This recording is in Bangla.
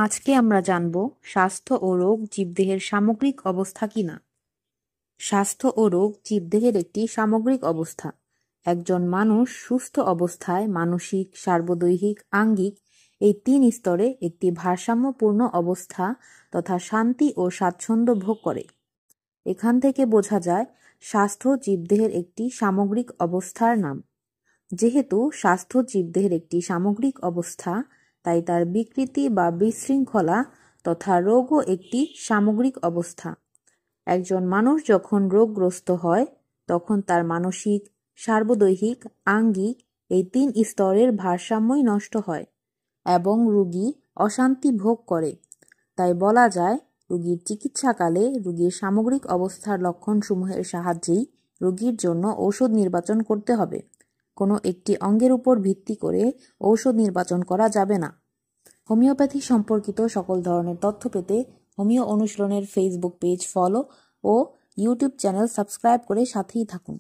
আজকে আমরা জানব স্বাস্থ্য ও রোগ জীবদেহের সামগ্রিক অবস্থা কিনা। স্বাস্থ্য ও রোগ জীবদেহের একটি সামগ্রিক অবস্থা। একজন মানুষ সুস্থ অবস্থায় মানসিক, সার্বদৈহিক, আঙ্গিক এই ৩ স্তরে একটি ভারসাম্যপূর্ণ অবস্থা তথা শান্তি ও স্বাচ্ছন্দ্য ভোগ করে। এখান থেকে বোঝা যায় স্বাস্থ্য জীবদেহের একটি সামগ্রিক অবস্থার নাম। যেহেতু স্বাস্থ্য জীবদেহের একটি সামগ্রিক অবস্থা, তাই তার বিকৃতি বা বিশৃঙ্খলা তথা রোগও একটি সামগ্রিক অবস্থা। একজন মানুষ যখন রোগগ্রস্ত হয় তখন তার মানসিক, সার্বদৈহিক, আঙ্গিক এই ৩ স্তরের ভারসাম্যই নষ্ট হয় এবং রোগী অশান্তি ভোগ করে। তাই বলা যায় রোগীর চিকিৎসাকালে রোগীর সামগ্রিক অবস্থার লক্ষণসমূহের সাহায্যেই রোগীর জন্য ঔষধ নির্বাচন করতে হবে। কোনো একটি অঙ্গের উপর ভিত্তি করে ঔষধ নির্বাচন করা যাবে না। হোমিওপ্যাথি সম্পর্কিত সকল ধরনের তথ্য পেতে হোমিও অনুশীলনের ফেসবুক পেজ ফলো ও ইউটিউব চ্যানেল সাবস্ক্রাইব করে সাথেই থাকুন।